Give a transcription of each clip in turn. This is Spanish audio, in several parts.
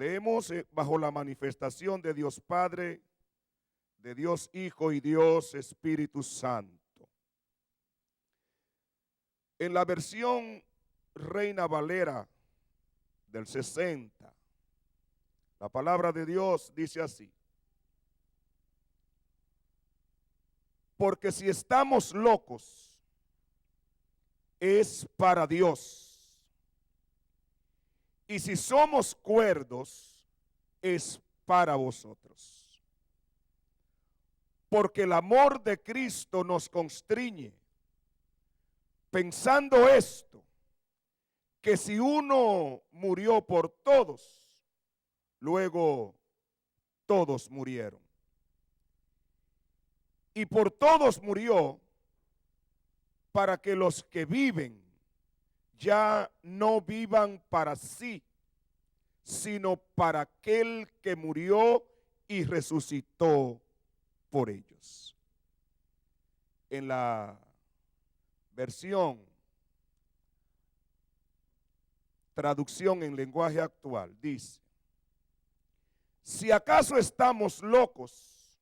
Leemos bajo la manifestación de Dios Padre, de Dios Hijo y Dios Espíritu Santo. En la versión Reina Valera del 60, la palabra de Dios dice así: porque si estamos locos, es para Dios. Y si somos cuerdos, es para vosotros. Porque el amor de Cristo nos constriñe, pensando esto, que si uno murió por todos, luego todos murieron. Y por todos murió, para que los que viven ya no vivan para sí, sino para aquel que murió y resucitó por ellos. En la versión, traducción en lenguaje actual, dice: si acaso estamos locos,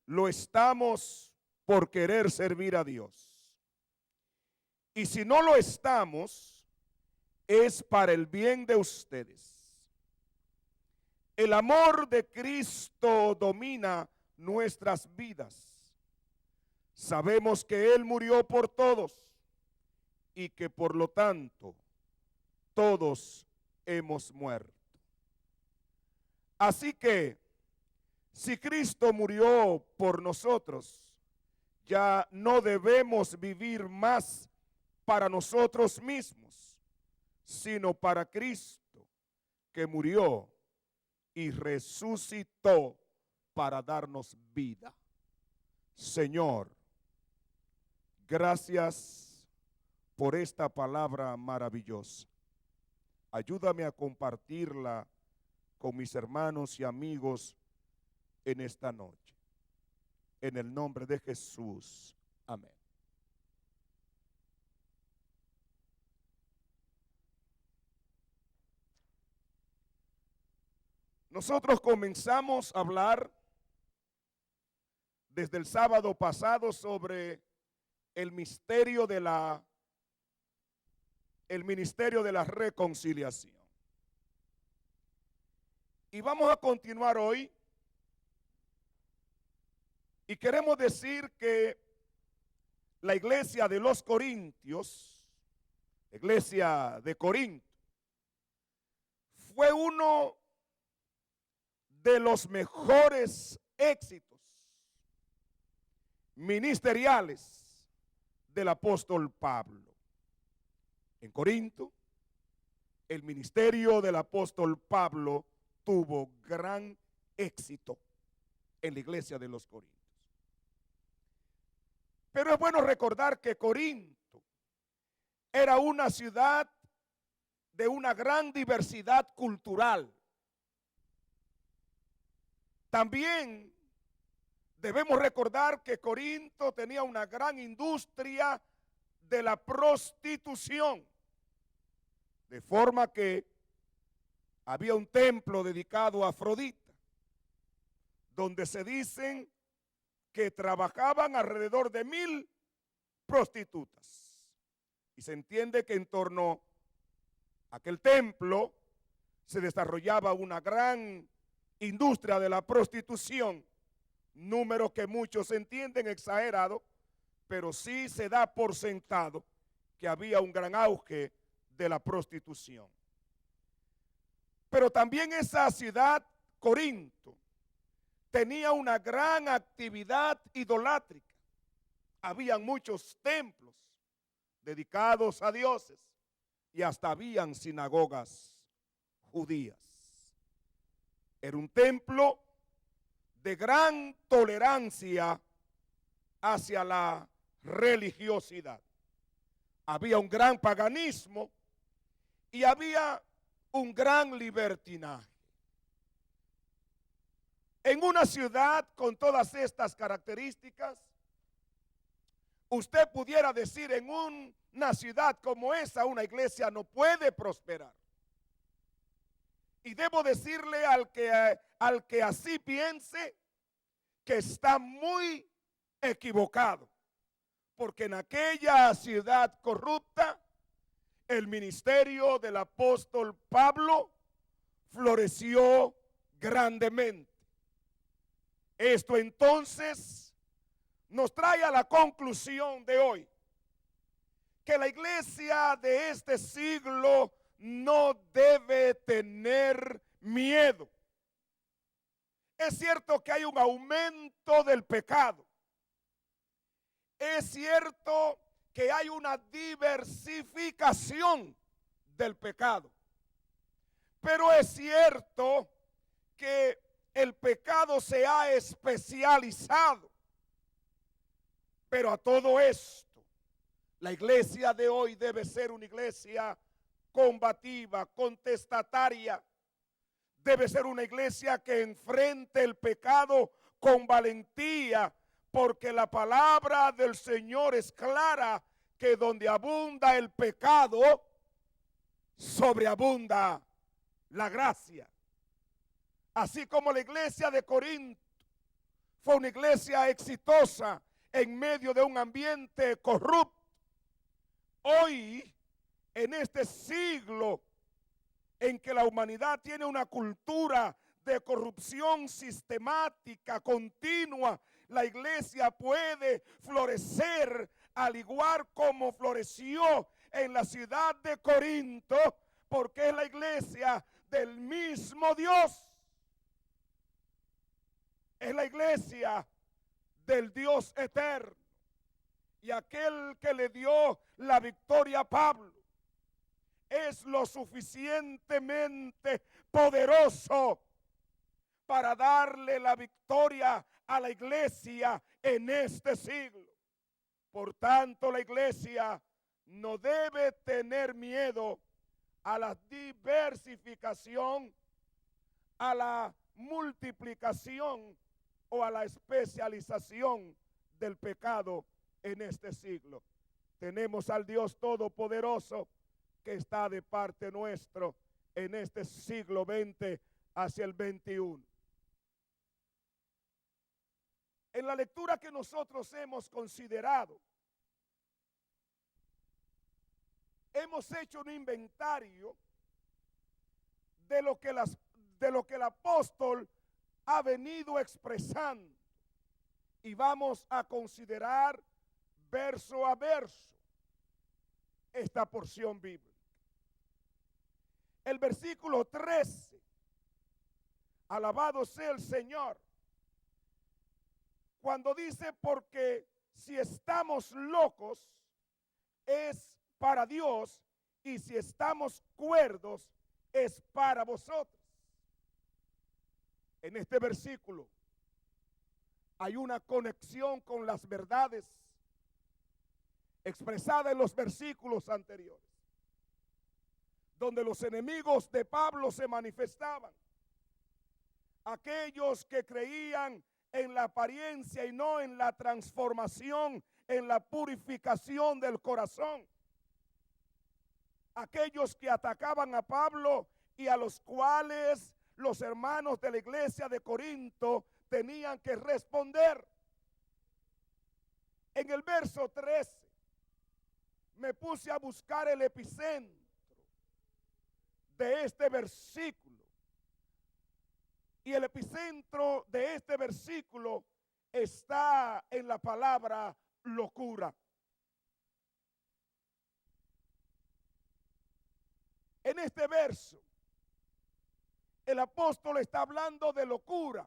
lo estamos por querer servir a Dios. Y si no lo estamos, es para el bien de ustedes. El amor de Cristo domina nuestras vidas. Sabemos que Él murió por todos y que por lo tanto todos hemos muerto. Así que si Cristo murió por nosotros, ya no debemos vivir más para nosotros mismos, sino para Cristo, que murió y resucitó para darnos vida. Señor, gracias por esta palabra maravillosa. Ayúdame a compartirla con mis hermanos y amigos en esta noche. En el nombre de Jesús. Amén. Nosotros comenzamos a hablar desde el sábado pasado sobre el ministerio de la reconciliación. Y vamos a continuar hoy. Y queremos decir que la iglesia de los Corintios, la iglesia de Corinto, fue uno de los mejores éxitos ministeriales del apóstol Pablo. En Corinto, el ministerio del apóstol Pablo tuvo gran éxito en la iglesia de los Corintios. Pero es bueno recordar que Corinto era una ciudad de una gran diversidad cultural. También debemos recordar que Corinto tenía una gran industria de la prostitución, de forma que había un templo dedicado a Afrodita, donde se dicen que trabajaban alrededor de 1000 prostitutas. Y se entiende que en torno a aquel templo se desarrollaba una gran industria de la prostitución, número que muchos entienden exagerado, pero sí se da por sentado que había un gran auge de la prostitución. Pero también esa ciudad, Corinto, tenía una gran actividad idolátrica. Habían muchos templos dedicados a dioses y hasta habían sinagogas judías. Era un templo de gran tolerancia hacia la religiosidad. Había un gran paganismo y había un gran libertinaje. En una ciudad con todas estas características, usted pudiera decir, en una ciudad como esa, una iglesia no puede prosperar. Y debo decirle al que así piense que está muy equivocado, porque en aquella ciudad corrupta el ministerio del apóstol Pablo floreció grandemente. Esto entonces nos trae a la conclusión de hoy que la iglesia de este siglo no debe tener miedo. Es cierto que hay un aumento del pecado. Es cierto que hay una diversificación del pecado. Pero es cierto que el pecado se ha especializado. Pero a todo esto, la iglesia de hoy debe ser una iglesia combativa, contestataria. Debe ser una iglesia que enfrente el pecado con valentía, porque la palabra del Señor es clara, que donde abunda el pecado, sobreabunda la gracia. Así como la iglesia de Corinto fue una iglesia exitosa en medio de un ambiente corrupto, hoy, en este siglo en que la humanidad tiene una cultura de corrupción sistemática, continua, la iglesia puede florecer al igual como floreció en la ciudad de Corinto, porque es la iglesia del mismo Dios. Es la iglesia del Dios eterno. Y aquel que le dio la victoria a Pablo es lo suficientemente poderoso para darle la victoria a la iglesia en este siglo. Por tanto, la iglesia no debe tener miedo a la diversificación, a la multiplicación o a la especialización del pecado en este siglo. Tenemos al Dios Todopoderoso que está de parte nuestro en este siglo XX hacia el XXI. En la lectura que nosotros hemos considerado, hemos hecho un inventario de lo que el apóstol ha venido expresando, y vamos a considerar verso a verso esta porción bíblica. El versículo 13, alabado sea el Señor, cuando dice: porque si estamos locos es para Dios, y si estamos cuerdos es para vosotros. En este versículo hay una conexión con las verdades expresadas en los versículos anteriores, donde los enemigos de Pablo se manifestaban. Aquellos que creían en la apariencia y no en la transformación, en la purificación del corazón. Aquellos que atacaban a Pablo y a los cuales los hermanos de la iglesia de Corinto tenían que responder. En el verso 13 me puse a buscar el epicentro de este versículo. Y el epicentro de este versículo está en la palabra locura. En este verso, el apóstol está hablando de locura.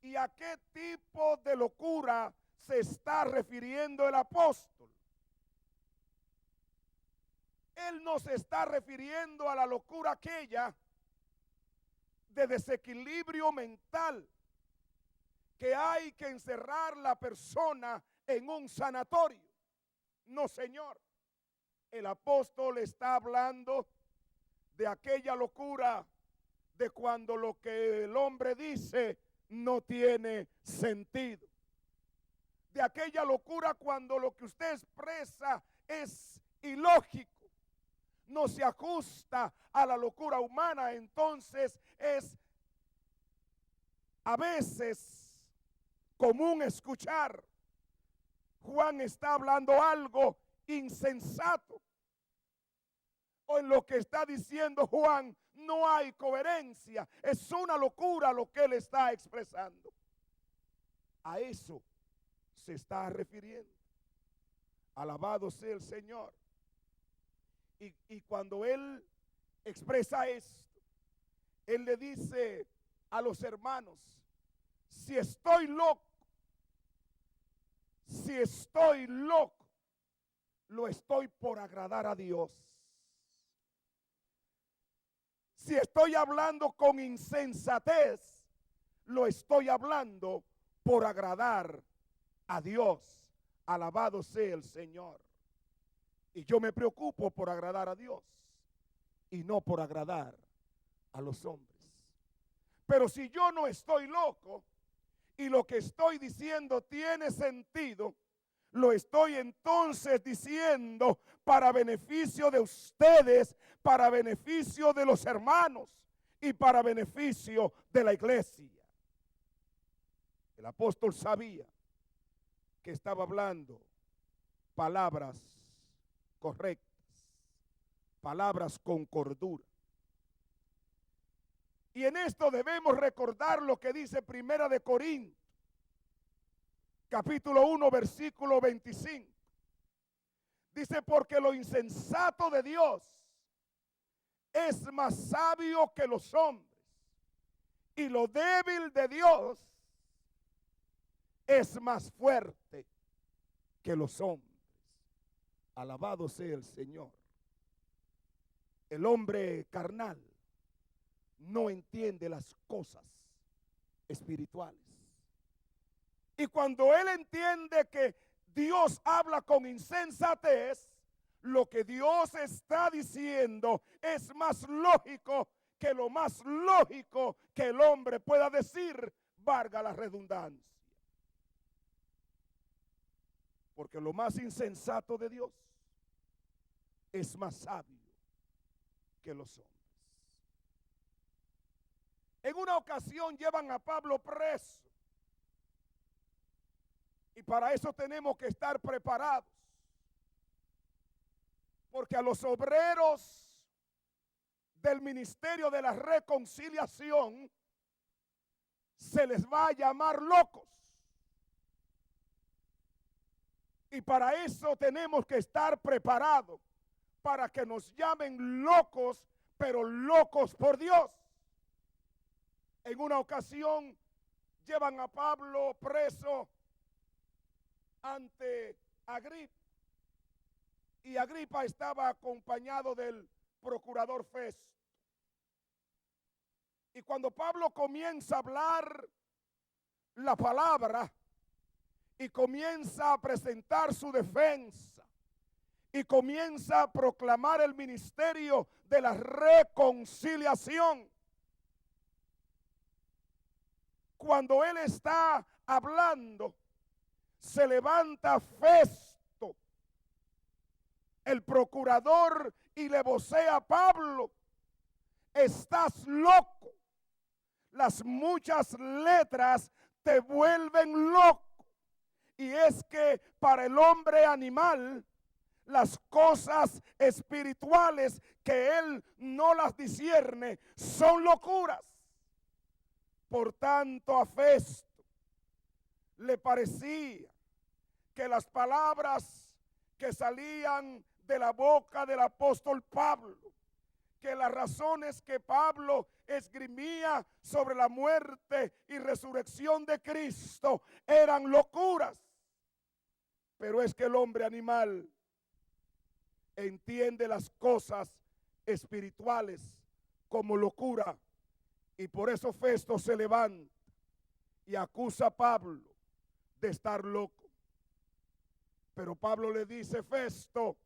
¿Y a qué tipo de locura se está refiriendo el apóstol? Él no se está refiriendo a la locura aquella de desequilibrio mental, que hay que encerrar la persona en un sanatorio. No, señor. El apóstol está hablando de aquella locura de cuando lo que el hombre dice no tiene sentido. De aquella locura cuando lo que usted expresa es ilógico, no se ajusta a la locura humana, entonces es a veces común escuchar: Juan está hablando algo insensato, o en lo que está diciendo Juan no hay coherencia, es una locura lo que él está expresando. A eso se está refiriendo. Alabado sea el Señor. Y cuando él expresa esto, él le dice a los hermanos: si estoy loco, lo estoy por agradar a Dios. Si estoy hablando con insensatez, lo estoy hablando por agradar a Dios. Alabado sea el Señor. Y yo me preocupo por agradar a Dios y no por agradar a los hombres. Pero si yo no estoy loco y lo que estoy diciendo tiene sentido, lo estoy entonces diciendo para beneficio de ustedes, para beneficio de los hermanos y para beneficio de la iglesia. El apóstol sabía que estaba hablando palabras correctas, palabras con cordura. Y en esto debemos recordar lo que dice Primera de Corintios, capítulo 1, versículo 25. Dice: porque lo insensato de Dios es más sabio que los hombres, y lo débil de Dios es más fuerte que los hombres. Alabado sea el Señor. El hombre carnal no entiende las cosas espirituales. Y cuando él entiende que Dios habla con insensatez, lo que Dios está diciendo es más lógico que lo más lógico que el hombre pueda decir, valga la redundancia. Porque lo más insensato de Dios es más sabio que los hombres. En una ocasión llevan a Pablo preso. Y para eso tenemos que estar preparados. Porque a los obreros del ministerio de la reconciliación se les va a llamar locos. Y para eso tenemos que estar preparados, para que nos llamen locos, pero locos por Dios. En una ocasión llevan a Pablo preso ante Agripa, y Agripa estaba acompañado del procurador Festo. Y cuando Pablo comienza a hablar la palabra y comienza a presentar su defensa y comienza a proclamar el ministerio de la reconciliación, cuando él está hablando, se levanta Festo, el procurador, y le vocea a Pablo: estás loco. Las muchas letras te vuelven loco. Y es que para el hombre animal, las cosas espirituales que él no las discierne son locuras. Por tanto, a Festo le parecía que las palabras que salían de la boca del apóstol Pablo, que las razones que Pablo esgrimía sobre la muerte y resurrección de Cristo eran locuras. Pero es que el hombre animal entiende las cosas espirituales como locura. Y por eso Festo se levanta y acusa a Pablo de estar loco. Pero Pablo le dice: Festo,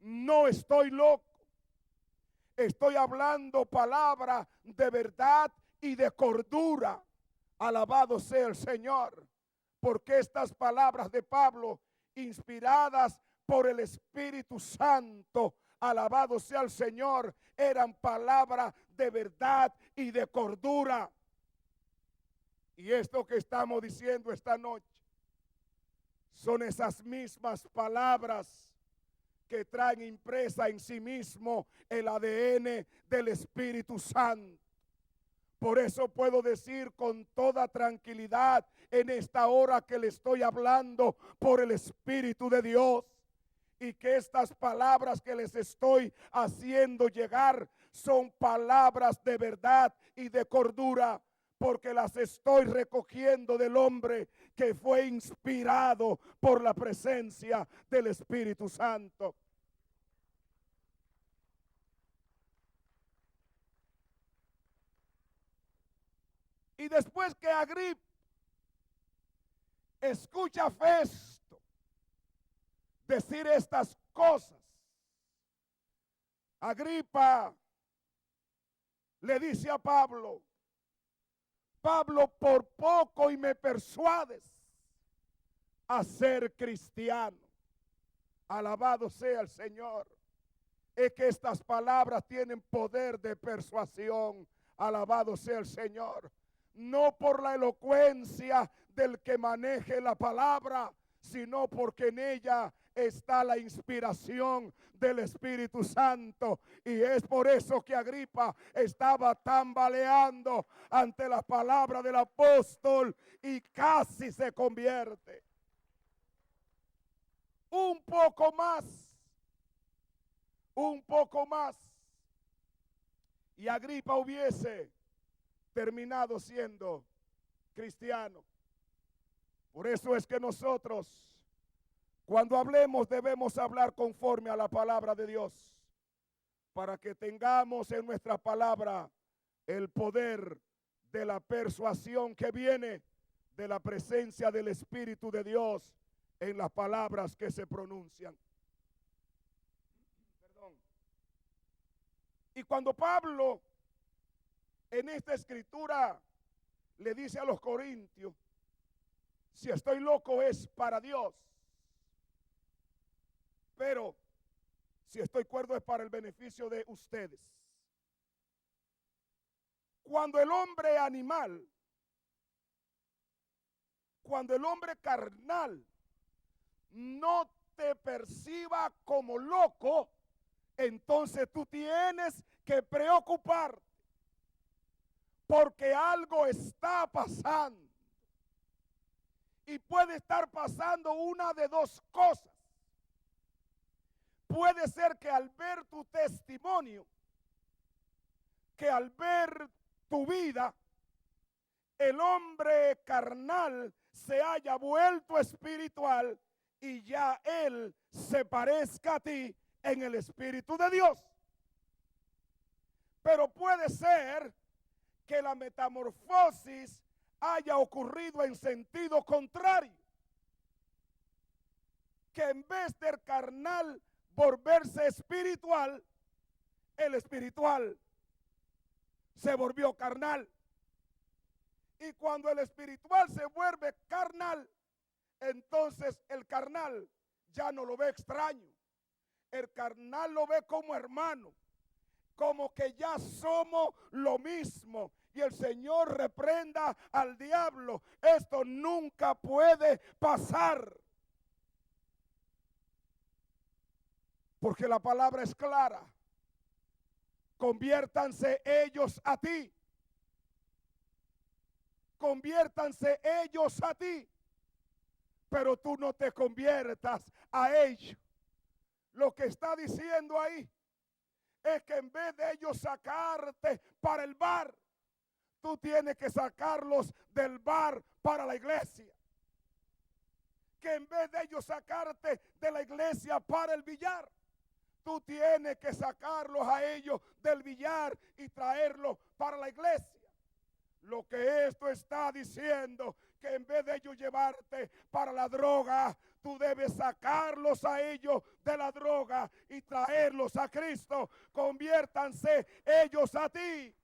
no estoy loco. Estoy hablando palabra de verdad y de cordura. Alabado sea el Señor. Porque estas palabras de Pablo, inspiradas por el Espíritu Santo, alabado sea el Señor, eran palabras de verdad y de cordura. Y esto que estamos diciendo esta noche son esas mismas palabras que traen impresa en sí mismo el ADN del Espíritu Santo. Por eso puedo decir con toda tranquilidad en esta hora que le estoy hablando por el Espíritu de Dios, y que estas palabras que les estoy haciendo llegar son palabras de verdad y de cordura, porque las estoy recogiendo del hombre que fue inspirado por la presencia del Espíritu Santo. Y después que Agripa escucha a Festo decir estas cosas, Agripa le dice a Pablo: Pablo, por poco y me persuades a ser cristiano. Alabado sea el Señor. Es que estas palabras tienen poder de persuasión. Alabado sea el Señor. No por la elocuencia del que maneje la palabra, sino porque en ella está la inspiración del Espíritu Santo. Y es por eso que Agripa estaba tambaleando ante la palabra del apóstol y casi se convierte. Un poco más, un poco más, y Agripa hubiese terminado siendo cristiano. Por eso es que nosotros, cuando hablemos, debemos hablar conforme a la palabra de Dios, para que tengamos en nuestra palabra el poder de la persuasión que viene de la presencia del Espíritu de Dios en las palabras que se pronuncian. Perdón. Y cuando Pablo en esta escritura le dice a los corintios: si estoy loco es para Dios, pero si estoy cuerdo es para el beneficio de ustedes. Cuando el hombre animal, cuando el hombre carnal no te perciba como loco, entonces tú tienes que preocuparte, porque algo está pasando. Y puede estar pasando una de dos cosas. Puede ser que al ver tu testimonio, que al ver tu vida, el hombre carnal se haya vuelto espiritual y ya él se parezca a ti en el Espíritu de Dios. Pero puede ser que la metamorfosis haya ocurrido en sentido contrario, que en vez del carnal volverse espiritual, el espiritual se volvió carnal. Y cuando el espiritual se vuelve carnal, entonces el carnal ya no lo ve extraño. El carnal lo ve como hermano, como que ya somos lo mismo. Y el Señor reprenda al diablo. Esto nunca puede pasar, porque la palabra es clara. Conviértanse ellos a ti. Conviértanse ellos a ti. Pero tú no te conviertas a ellos. Lo que está diciendo ahí es que en vez de ellos sacarte para el bar, tú tienes que sacarlos del bar para la iglesia. Que en vez de ellos sacarte de la iglesia para el billar, tú tienes que sacarlos a ellos del billar y traerlos para la iglesia. Lo que esto está diciendo, que en vez de ellos llevarte para la droga, tú debes sacarlos a ellos de la droga y traerlos a Cristo. Conviértanse ellos a ti,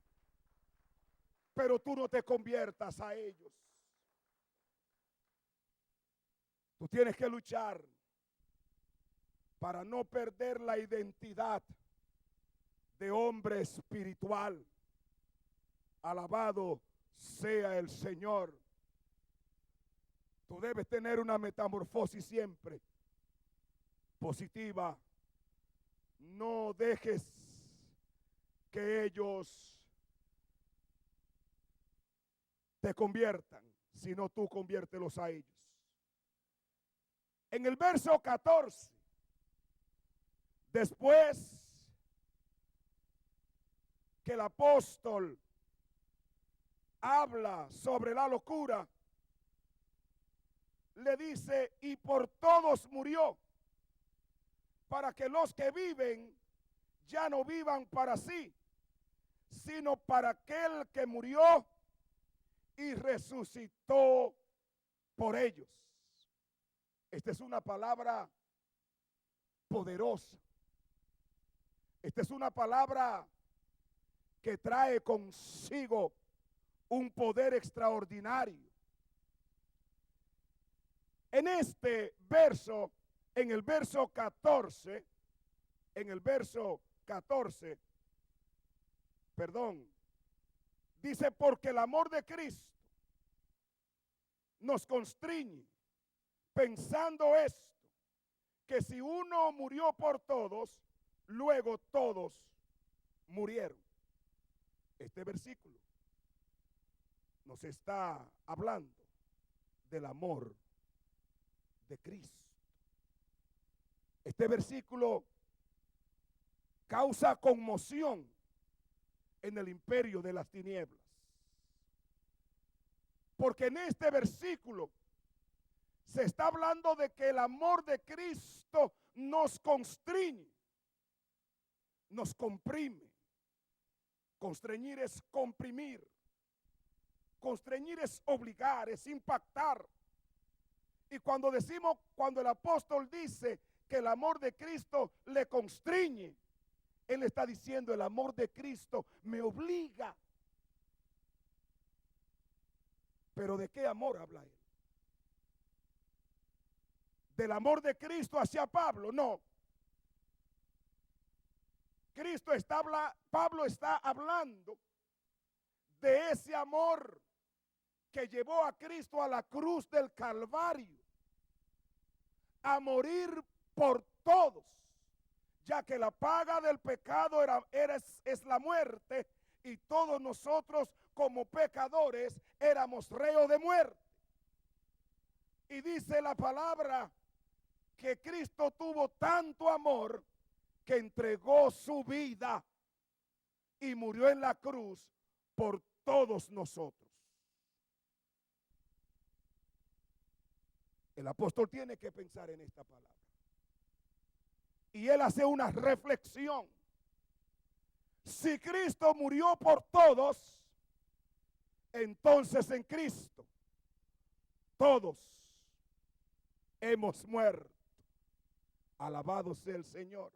pero tú no te conviertas a ellos. Tú tienes que luchar para no perder la identidad de hombre espiritual. Alabado sea el Señor. Tú debes tener una metamorfosis siempre positiva. No dejes que ellos te conviertan, sino tú conviértelos a ellos. En el verso 14, después que el apóstol habla sobre la locura, le dice, y por todos murió, para que los que viven ya no vivan para sí, sino para aquel que murió y resucitó por ellos. Esta es una palabra poderosa. Esta es una palabra que trae consigo un poder extraordinario. En este verso, en el verso 14, dice, porque el amor de Cristo nos constriñe, pensando esto, que si uno murió por todos, luego todos murieron. Este versículo nos está hablando del amor de Cristo. Este versículo causa conmoción en el imperio de las tinieblas. Porque en este versículo se está hablando de que el amor de Cristo nos constriñe, nos comprime. Constreñir es comprimir. Constreñir es obligar, es impactar. Y cuando el apóstol dice que el amor de Cristo le constriñe, él está diciendo, el amor de Cristo me obliga. Pero ¿de qué amor habla él? ¿Del amor de Cristo hacia Pablo? No. Pablo está hablando de ese amor que llevó a Cristo a la cruz del Calvario, a morir por todos, ya que la paga del pecado es la muerte, y todos nosotros como pecadores éramos reos de muerte. Y dice la palabra que Cristo tuvo tanto amor que entregó su vida y murió en la cruz por todos nosotros. El apóstol tiene que pensar en esta palabra. Y él hace una reflexión. Si Cristo murió por todos, entonces en Cristo todos hemos muerto. Alabado sea el Señor.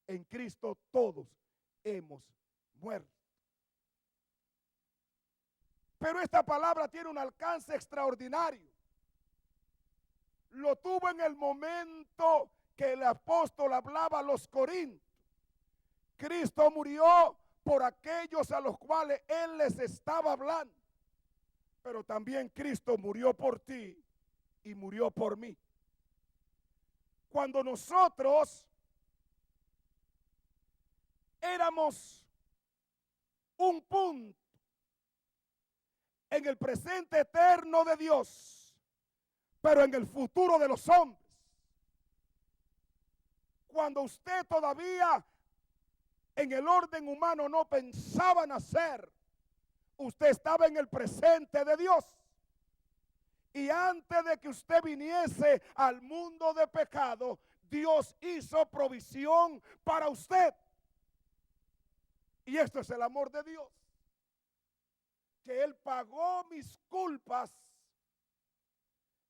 En Cristo todos hemos muerto. Pero esta palabra tiene un alcance extraordinario. Lo tuvo en el momento que el apóstol hablaba a los corintios. Cristo murió por aquellos a los cuales él les estaba hablando. Pero también Cristo murió por ti y murió por mí. Cuando nosotros éramos un punto en el presente eterno de Dios, pero en el futuro de los hombres. Cuando usted todavía en el orden humano no pensaba nacer, usted estaba en el presente de Dios. Y antes de que usted viniese al mundo de pecado, Dios hizo provisión para usted. Y esto es el amor de Dios. Que Él pagó mis culpas.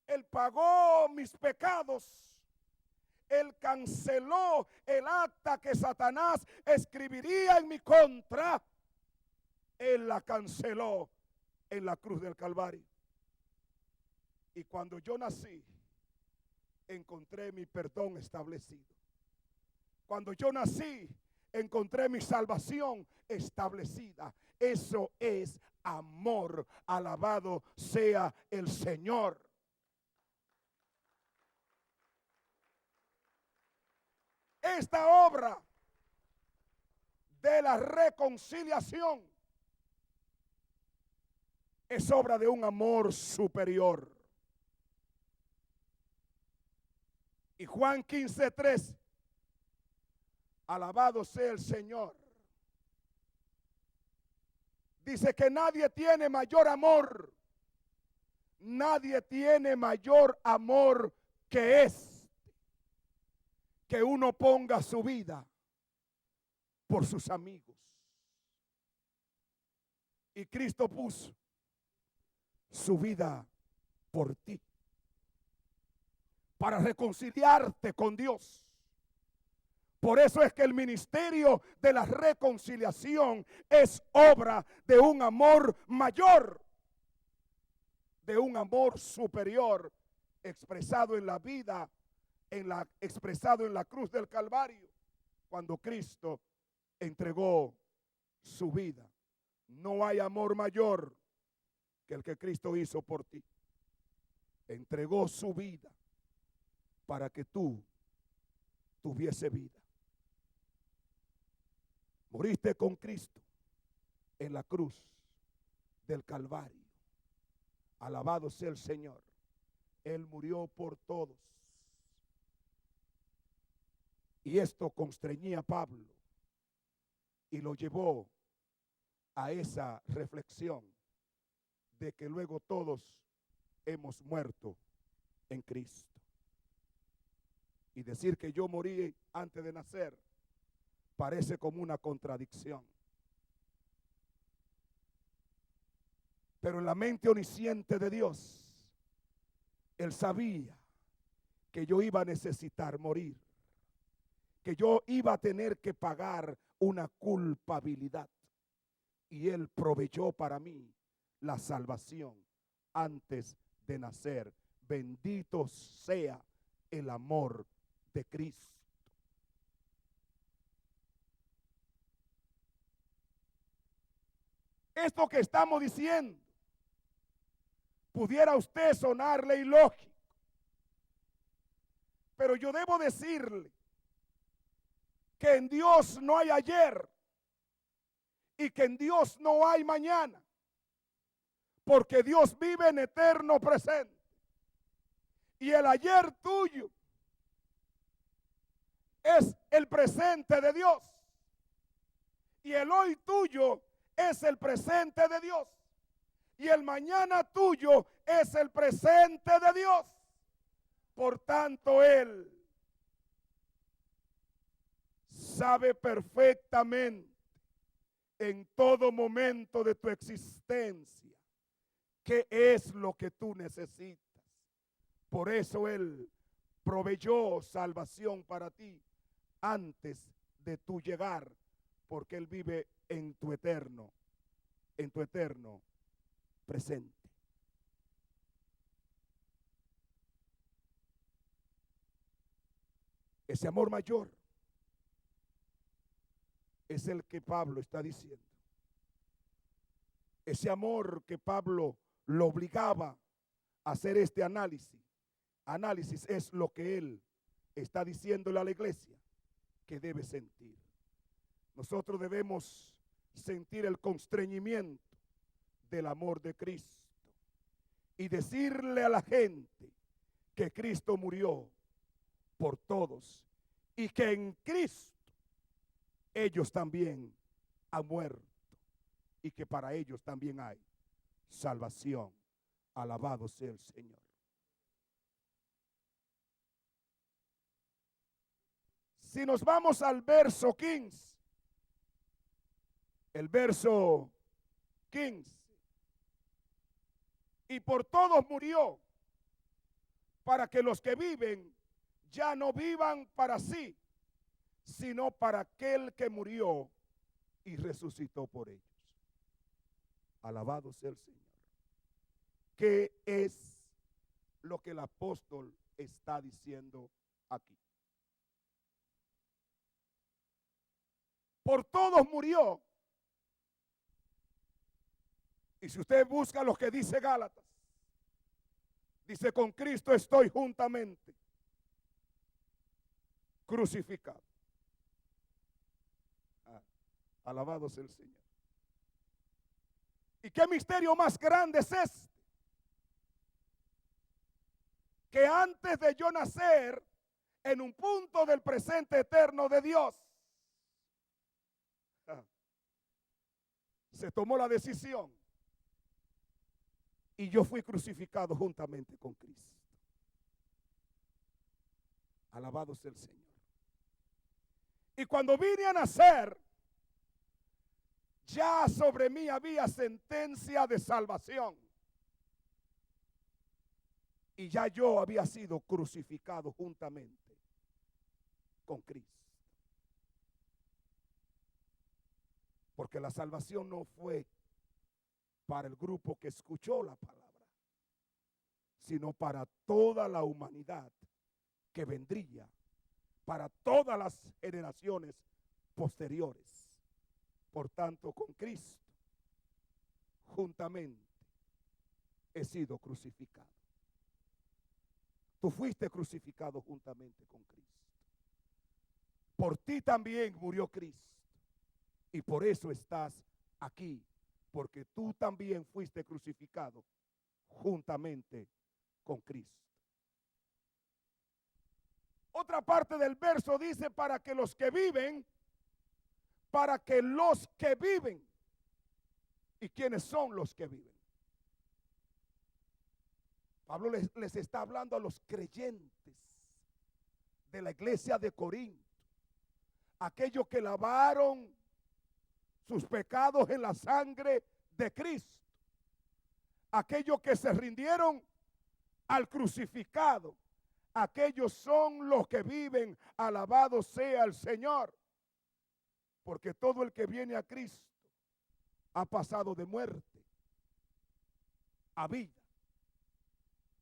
Él pagó mis pecados. Él canceló el acta que Satanás escribiría en mi contra. Él la canceló en la cruz del Calvario. Y cuando yo nací, encontré mi perdón establecido. Cuando yo nací, encontré mi salvación establecida. Eso es amor. Alabado sea el Señor. Esta obra de la reconciliación es obra de un amor superior. Y Juan 15:3, alabado sea el Señor, dice que nadie tiene mayor amor, nadie tiene mayor amor que que uno ponga su vida por sus amigos. Y Cristo puso su vida por ti, para reconciliarte con Dios. Por eso es que el ministerio de la reconciliación es obra de un amor mayor, de un amor superior, expresado en la vida, expresado en la cruz del Calvario, cuando Cristo entregó su vida. No hay amor mayor que el que Cristo hizo por ti. Entregó su vida para que tú tuviese vida. Moriste con Cristo en la cruz del Calvario. Alabado sea el Señor. Él murió por todos. Y esto constreñía a Pablo y lo llevó a esa reflexión de que luego todos hemos muerto en Cristo. Y decir que yo morí antes de nacer parece como una contradicción. Pero en la mente omnisciente de Dios, Él sabía que yo iba a necesitar morir, que yo iba a tener que pagar una culpabilidad. Y Él proveyó para mí la salvación antes de nacer. Bendito sea el amor de Cristo. Esto que estamos diciendo pudiera a usted sonarle ilógico, pero yo debo decirle que en Dios no hay ayer y que en Dios no hay mañana, porque Dios vive en eterno presente. Y el ayer tuyo es el presente de Dios, y el hoy tuyo es el presente de Dios, y el mañana tuyo es el presente de Dios. Por tanto, Él sabe perfectamente en todo momento de tu existencia qué es lo que tú necesitas. Por eso Él proveyó salvación para ti antes de tu llegar, porque Él vive en tu eterno presente. Ese amor mayor es el que Pablo está diciendo. Ese amor que Pablo lo obligaba a hacer este análisis es lo que él está diciéndole a la iglesia que debe sentir. Nosotros debemos sentir el constreñimiento del amor de Cristo y decirle a la gente que Cristo murió por todos y que en Cristo ellos también han muerto y que para ellos también hay salvación. Alabado sea el Señor. Si nos vamos al verso 15, el verso 15, y por todos murió, para que los que viven ya no vivan para sí, sino para aquel que murió y resucitó por ellos. Alabado sea el Señor. ¿Qué es lo que el apóstol está diciendo aquí? por todos murió. Y si usted busca lo que dice Gálatas, dice: con Cristo estoy juntamente crucificado. Alabado sea el Señor. ¿Y qué misterio más grande es este? Que antes de yo nacer, en un punto del presente eterno de Dios, se tomó la decisión y yo fui crucificado juntamente con Cristo. Alabado sea el Señor. Y cuando vine a nacer, ya sobre mí había sentencia de salvación. Y ya yo había sido crucificado juntamente con Cristo. Porque la salvación no fue para el grupo que escuchó la palabra, sino para toda la humanidad que vendría, para todas las generaciones posteriores. Por tanto, con Cristo juntamente he sido crucificado. Tú fuiste crucificado juntamente con Cristo. Por ti también murió Cristo. Y por eso estás aquí, porque tú también fuiste crucificado juntamente con Cristo. Otra parte del verso dice: para que los que viven, para que los que viven. ¿Y quiénes son los que viven? Pablo les está hablando a los creyentes de la iglesia de Corinto, aquellos que lavaron sus pecados en la sangre de Cristo, aquellos que se rindieron al crucificado. Aquellos son los que viven. Alabado sea el Señor. Porque todo el que viene a Cristo ha pasado de muerte a vida.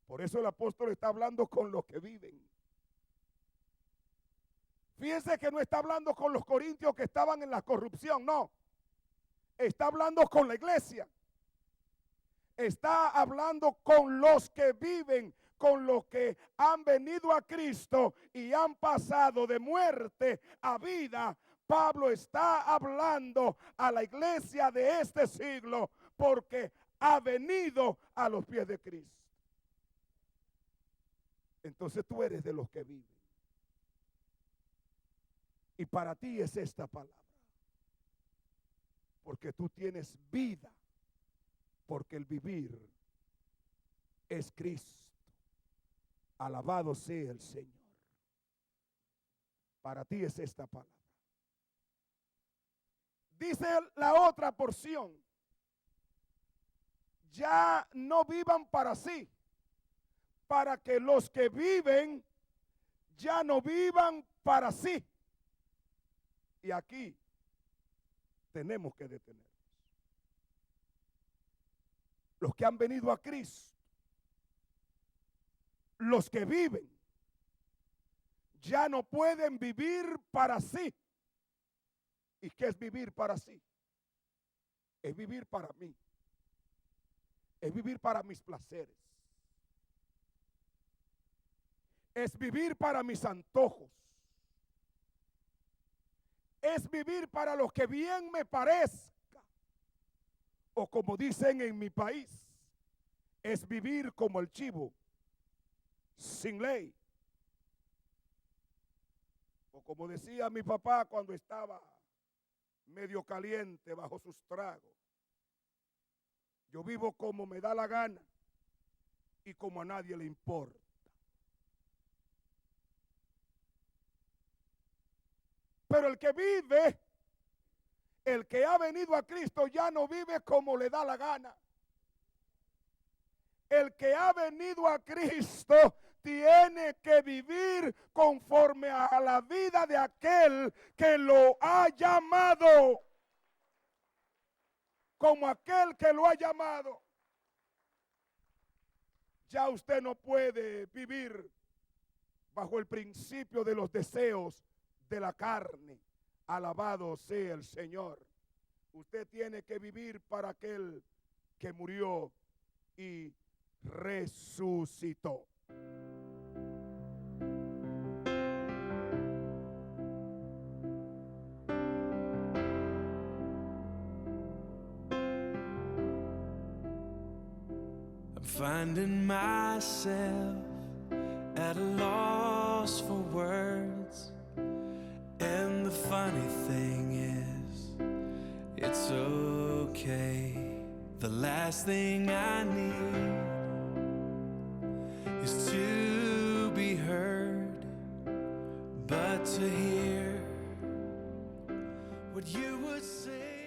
Por eso el apóstol está hablando con los que viven. Fíjense que no está hablando con los corintios que estaban en la corrupción, no. Está hablando con la iglesia. Está hablando con los que viven, con los que han venido a Cristo y han pasado de muerte a vida. Pablo está hablando a la iglesia de este siglo porque ha venido a los pies de Cristo. Entonces tú eres de los que viven. Y para ti es esta palabra. Porque tú tienes vida. Porque el vivir es Cristo. Alabado sea el Señor. Para ti es esta palabra. Dice la otra porción: ya no vivan para sí, para que los que viven ya no vivan para sí. Y aquí tenemos que detenernos. Los que han venido a Cristo, los que viven, ya no pueden vivir para sí. ¿Y qué es vivir para sí? Es vivir para mí. Es vivir para mis placeres. Es vivir para mis antojos. Es vivir para lo que bien me parezca. O como dicen en mi país, es vivir como el chivo, sin ley. O como decía mi papá cuando estaba medio caliente bajo sus tragos: yo vivo como me da la gana y como a nadie le importa. Pero el que vive, el que ha venido a Cristo, ya no vive como le da la gana. El que ha venido a Cristo tiene que vivir conforme a la vida de aquel que lo ha llamado. Como aquel que lo ha llamado. Ya usted no puede vivir bajo el principio de los deseos de la carne. Alabado sea el Señor. Usted tiene que vivir para aquel que murió y resucitó. I'm finding myself at a loss for words, and the funny thing is, it's okay. The last thing I need is to be heard, but to hear what you would say.